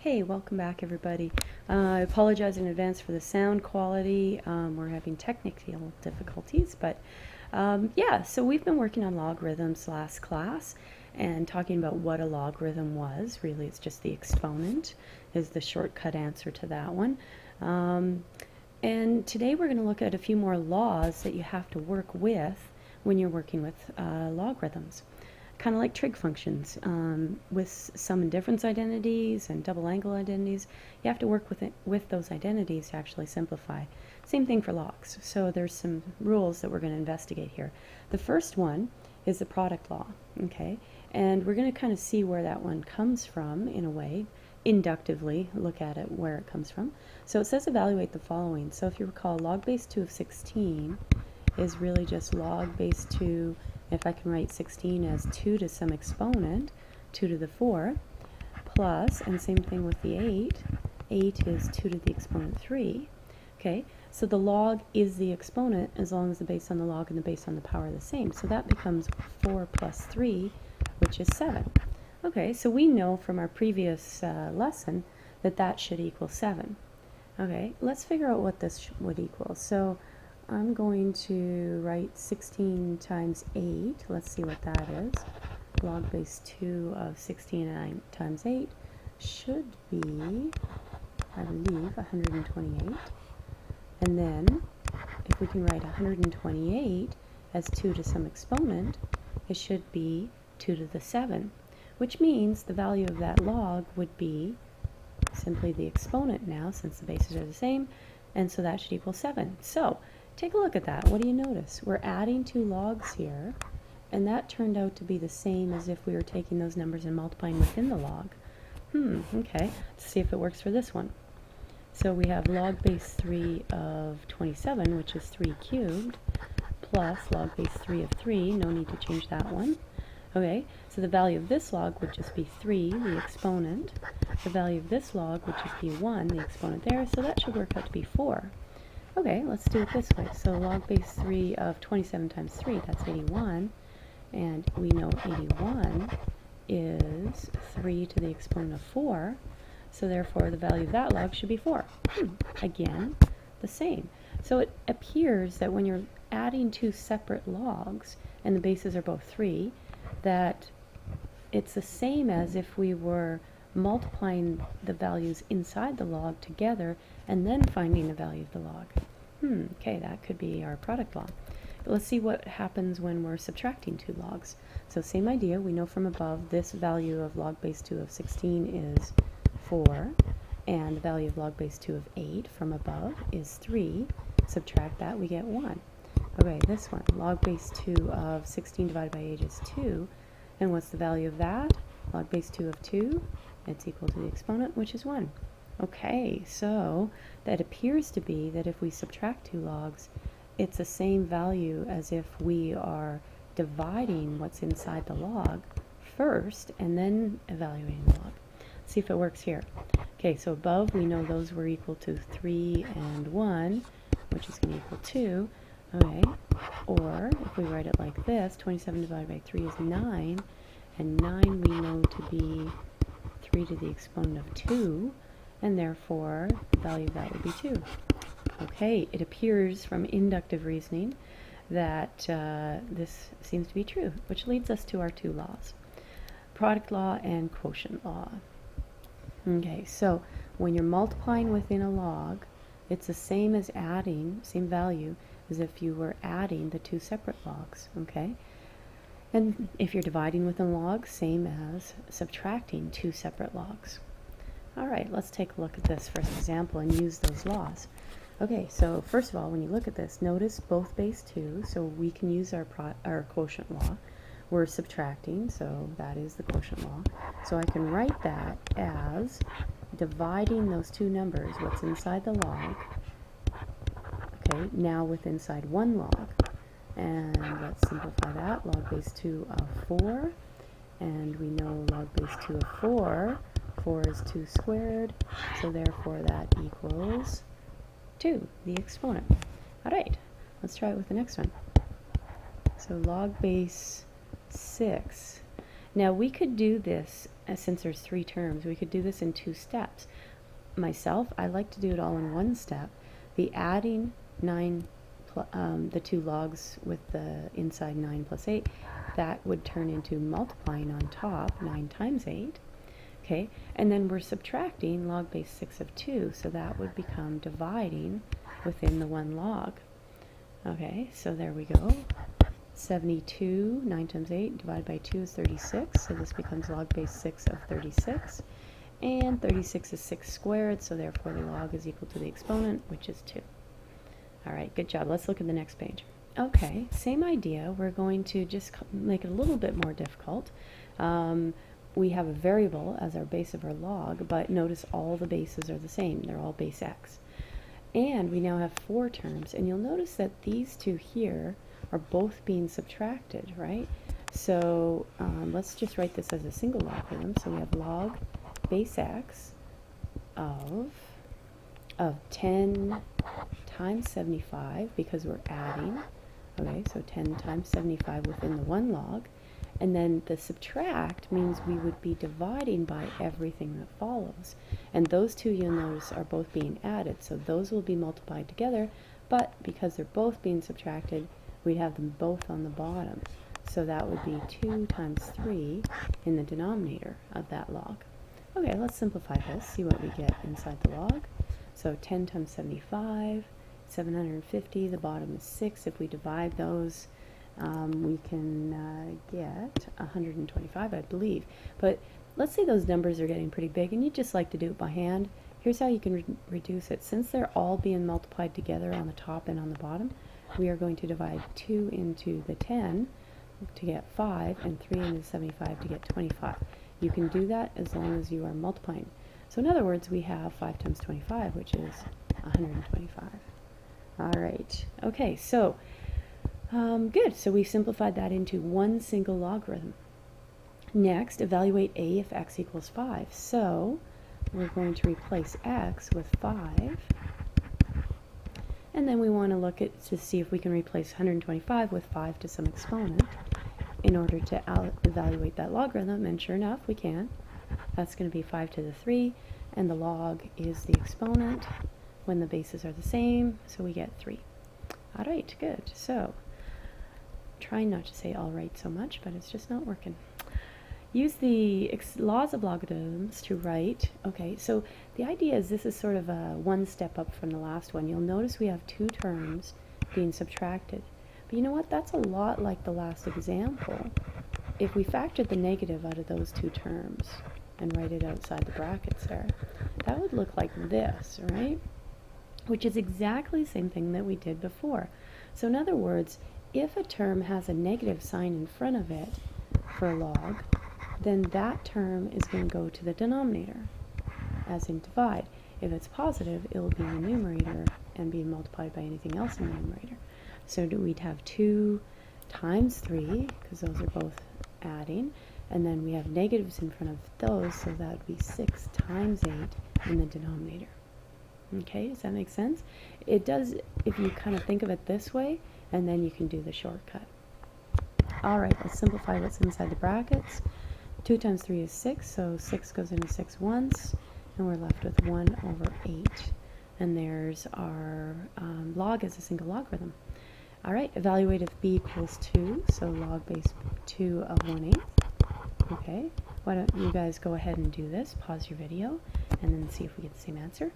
Hey, welcome back everybody. I apologize in advance for the sound quality. We're having technical difficulties, but yeah, so we've been working on logarithms last class and talking about what a logarithm was. Really, it's just the exponent is the shortcut answer to that one. And today we're going to look at a few more laws that you have to work with when you're working with logarithms. Kind of like trig functions, with sum and difference identities and double angle identities. You have to work with those identities to actually simplify. Same thing for logs. So there's some rules that we're going to investigate here. The first one is the product law, okay? And we're going to kind of see where that one comes from in a way, inductively look at it where it comes from. So it says evaluate the following. So if you recall, log base 2 of 16 is really just log base 2. If I can write 16 as 2 to some exponent, 2 to the 4, plus, and same thing with the 8, 8 is 2 to the exponent 3. Okay, so the log is the exponent as long as the base on the log and the base on the power are the same. So that becomes 4 plus 3, which is 7. Okay, so we know from our previous lesson that that should equal 7. Okay, let's figure out what this would equal. So I'm going to write 16 times 8. Let's see what that is. Log base 2 of 16 times 8 should be, I believe, 128. And then, if we can write 128 as 2 to some exponent, it should be 2 to the 7, which means the value of that log would be simply the exponent now, since the bases are the same, and so that should equal 7. So, take a look at that. What do you notice? We're adding two logs here, and that turned out to be the same as if we were taking those numbers and multiplying within the log. Okay. Let's see if it works for this one. So we have log base 3 of 27, which is 3 cubed, plus log base 3 of 3. No need to change that one. Okay, so the value of this log would just be 3, the exponent. The value of this log would just be 1, the exponent there, so that should work out to be 4. Okay, let's do it this way. So log base 3 of 27 times 3, that's 81. And we know 81 is 3 to the exponent of 4. So therefore, the value of that log should be 4. Again, the same. So it appears that when you're adding two separate logs, and the bases are both 3, that it's the same as if we were multiplying the values inside the log together and then finding the value of the log. Okay, that could be our product law. But let's see what happens when we're subtracting two logs. So same idea, we know from above this value of log base 2 of 16 is 4, and the value of log base 2 of 8 from above is 3. Subtract that, we get 1. Okay, this one, log base 2 of 16 divided by 8 is 2, and what's the value of that? Log base 2 of 2, it's equal to the exponent, which is 1. Okay, so that appears to be that if we subtract two logs, it's the same value as if we are dividing what's inside the log first and then evaluating the log. Let's see if it works here. Okay, so above we know those were equal to 3 and 1, which is going to equal 2. Okay, or if we write it like this, 27 divided by 3 is 9, and 9 we know to be 3 to the exponent of 2, and therefore the value of that would be 2. Okay, it appears from inductive reasoning that this seems to be true, which leads us to our two laws, product law and quotient law. Okay, so when you're multiplying within a log, it's the same as adding, same value as if you were adding the two separate logs, okay? And if you're dividing with a log, same as subtracting two separate logs. All right, let's take a look at this first example and use those laws. Okay, so first of all, when you look at this, notice both base 2, so we can use our quotient law. We're subtracting, so that is the quotient law. So I can write that as dividing those two numbers, what's inside the log, okay, now with inside one log. And let's simplify that, log base 2 of 4, and we know log base 2 of 4 is 2 squared, so therefore that equals 2, the exponent. Alright, let's try it with the next one. So log base 6. Now we could do this since there's 3 terms, we could do this in 2 steps. Myself, I like to do it all in 1 step. The adding 9, the 2 logs with the inside 9 plus 8, that would turn into multiplying on top, 9 times 8. Okay, and then we're subtracting log base 6 of 2, so that would become dividing within the 1 log. Okay, so there we go. 72, 9 times 8 divided by 2 is 36, so this becomes log base 6 of 36. And 36 is 6 squared, so therefore the log is equal to the exponent, which is 2. All right, good job. Let's look at the next page. Okay, same idea. We're going to just make it a little bit more difficult. We have a variable as our base of our log, but notice all the bases are the same. They're all base x. And we now have 4 terms, and you'll notice that these 2 here are both being subtracted, right? So let's just write this as a single logarithm. So we have log base x of 10 times 75, because we're adding. Okay, so 10 times 75 within the 1 log. And then the subtract means we would be dividing by everything that follows. And those 2, you'll notice, are both being added. So those will be multiplied together, but because they're both being subtracted, we'd have them both on the bottom. So that would be 2 times 3 in the denominator of that log. Okay, let's simplify this, see what we get inside the log. So 10 times 75, 750, the bottom is 6. If we divide those, we can get 125, I believe. But let's say those numbers are getting pretty big and you'd just like to do it by hand. Here's how you can reduce it. Since they're all being multiplied together on the top and on the bottom, we are going to divide 2 into the 10 to get 5 and 3 into 75 to get 25. You can do that as long as you are multiplying. So in other words, we have 5 times 25, which is 125. All right. Okay, so good. So we simplified that into 1 single logarithm. Next, evaluate a if x equals 5. So we're going to replace x with 5. And then we want to look at to see if we can replace 125 with 5 to some exponent in order to evaluate that logarithm. And sure enough, we can. That's going to be 5 to the 3, and the log is the exponent when the bases are the same, so we get 3. All right, good. So trying not to say all right so much, but it's just not working. Use the laws of logarithms to write. Okay, so the idea is this is sort of a 1 step up from the last one. You'll notice we have 2 terms being subtracted. But you know what? That's a lot like the last example. If we factored the negative out of those 2 terms and write it outside the brackets there, that would look like this, right? Which is exactly the same thing that we did before. So in other words, if a term has a negative sign in front of it for a log, then that term is going to go to the denominator, as in divide. If it's positive, it will be in the numerator and be multiplied by anything else in the numerator. So we'd have 2 times 3, because those are both adding, and then we have negatives in front of those, so that would be 6 times 8 in the denominator. Okay, does that make sense? It does if you kind of think of it this way, and then you can do the shortcut. All right, let's simplify what's inside the brackets. 2 times 3 is 6, so 6 goes into 6 once, and we're left with 1 over 8. And there's our log as a single logarithm. All right, evaluate if b equals 2, so log base 2 of 1/8. Okay, why don't you guys go ahead and do this, pause your video, and then see if we get the same answer.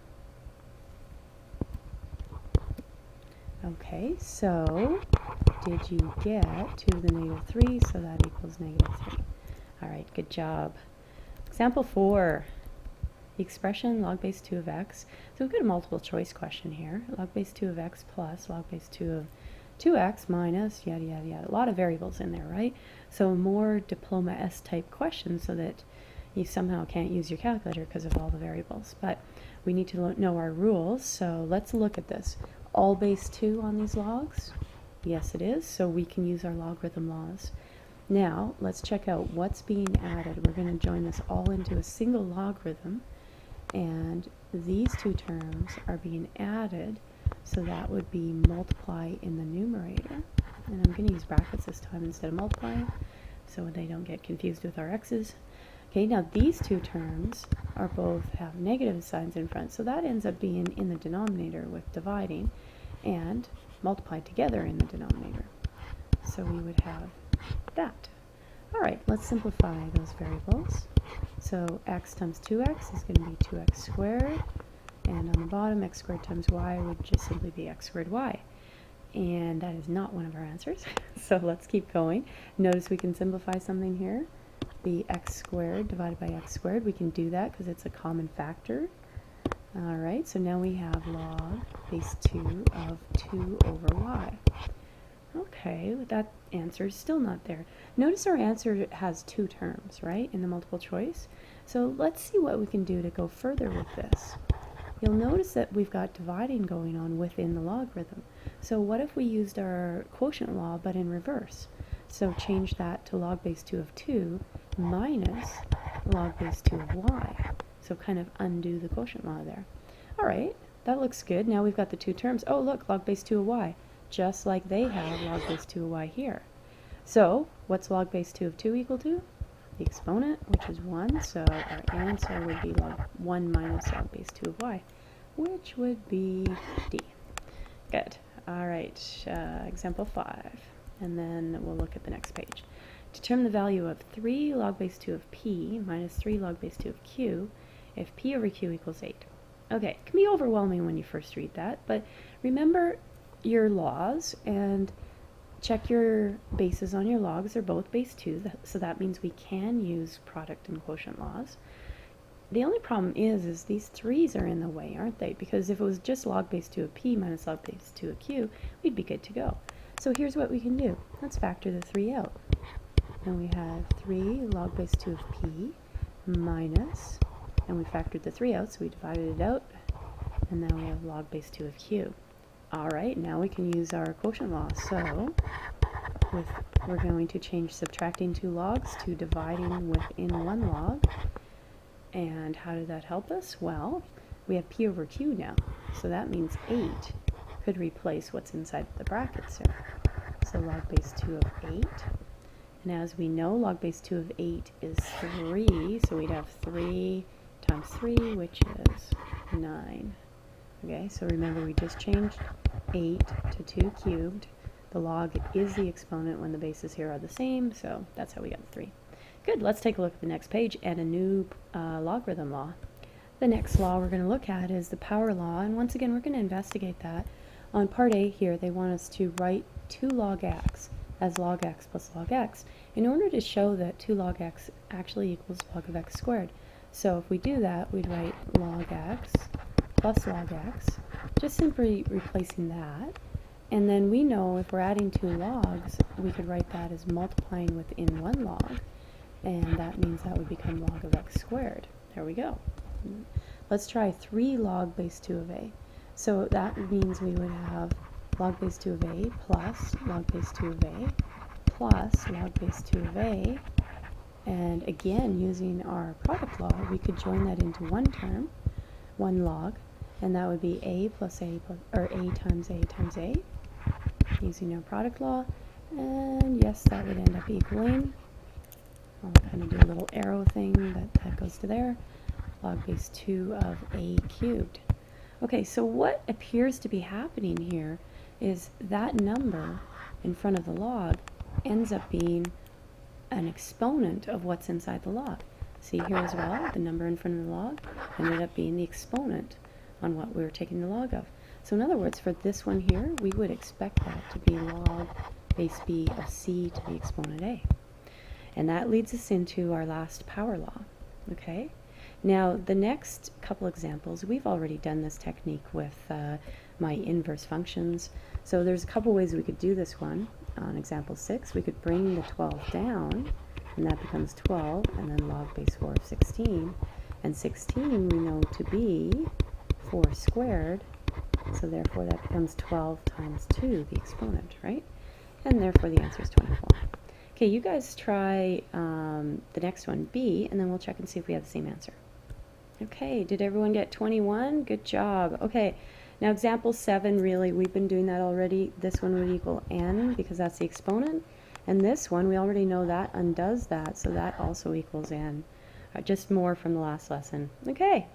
Okay, so did you get 2 to the negative 3, so that equals negative 3. All right, good job. Example 4, the expression log base 2 of x. So we've got a multiple choice question here. Log base 2 of x plus log base 2 of 2x minus yada, yada, yada. A lot of variables in there, right? So more diploma-esque type questions so that you somehow can't use your calculator because of all the variables. But we need to know our rules, so let's look at this. All base 2 on these logs? Yes, it is, so we can use our logarithm laws. Now, let's check out what's being added. We're going to join this all into a single logarithm, and these 2 terms are being added, so that would be multiply in the numerator. And I'm going to use brackets this time instead of multiplying, so they don't get confused with our x's. Okay, now these two terms are both have negative signs in front, so that ends up being in the denominator with dividing and multiplied together in the denominator. So we would have that. All right, let's simplify those variables. So x times 2x is going to be 2x squared, and on the bottom, x squared times y would just simply be x squared y. And that is not one of our answers, so let's keep going. Notice we can simplify something here. The x squared divided by x squared, we can do that because it's a common factor. All right, so now we have log base 2 of 2 over y. Okay, that answer is still not there. Notice our answer has two terms, right, in the multiple choice. So let's see what we can do to go further with this. You'll notice that we've got dividing going on within the logarithm. So what if we used our quotient law but in reverse? So change that to log base 2 of 2 minus log base 2 of y. So kind of undo the quotient law there. All right, that looks good. Now we've got the two terms. Oh, look, log base 2 of y, just like they have log base 2 of y here. So what's log base 2 of 2 equal to? The exponent, which is 1, so our answer would be log 1 minus log base 2 of y, which would be D. Good. All right, example 5, and then we'll look at the next page. Determine the value of 3 log base 2 of p minus 3 log base 2 of q if p over q equals 8. Okay, it can be overwhelming when you first read that, but remember your laws and check your bases on your logs. They're both base 2, so that means we can use product and quotient laws. The only problem is these 3's are in the way, aren't they? Because if it was just log base 2 of p minus log base 2 of q, we'd be good to go. So here's what we can do. Let's factor the 3 out. And we have 3 log base 2 of p minus, and we factored the 3 out, so we divided it out, and now we have log base 2 of q. All right, now we can use our quotient law. So we're going to change subtracting 2 logs to dividing within 1 log. And how did that help us? Well, we have p over q now, so that means 8 could replace what's inside the brackets there. So log base 2 of 8. And as we know, log base 2 of 8 is 3, so we'd have 3 times 3, which is 9. Okay, so remember we just changed 8 to 2 cubed. The log is the exponent when the bases here are the same, so that's how we got the 3. Good, let's take a look at the next page and a new logarithm law. The next law we're going to look at is the power law, and once again we're going to investigate that. On part A here, they want us to write 2 log x as log x plus log x in order to show that 2 log x actually equals log of x squared. So if we do that, we'd write log x plus log x, just simply replacing that. And then we know if we're adding 2 logs, we could write that as multiplying within 1 log, and that means that would become log of x squared. There we go. Let's try 3 log base 2 of a. So that means we would have log base 2 of a plus log base 2 of a plus log base 2 of a. And again, using our product law, we could join that into one term, 1 log, and that would be a plus a plus, or a times a, using our product law. And yes, that would end up equaling, I'll kind of do a little arrow thing that goes to there, log base 2 of a cubed. Okay, so what appears to be happening here is that number in front of the log ends up being an exponent of what's inside the log. See here as well, the number in front of the log ended up being the exponent on what we were taking the log of. So in other words, for this one here, we would expect that to be log base b of c to the exponent a. And that leads us into our last power law, okay? Now, the next couple examples, we've already done this technique with my inverse functions. So there's a couple ways we could do this one. On example 6, we could bring the 12 down, and that becomes 12, and then log base 4 of 16. And 16 we know to be 4 squared, so therefore that becomes 12 times 2, the exponent, right? And therefore the answer is 24. Okay, you guys try the next one, B, and then we'll check and see if we have the same answer. Okay, did everyone get 21? Good job. Okay, now example 7, really, we've been doing that already. This one would equal n because that's the exponent. And this one, we already know that undoes that, so that also equals n. just more from the last lesson. Okay,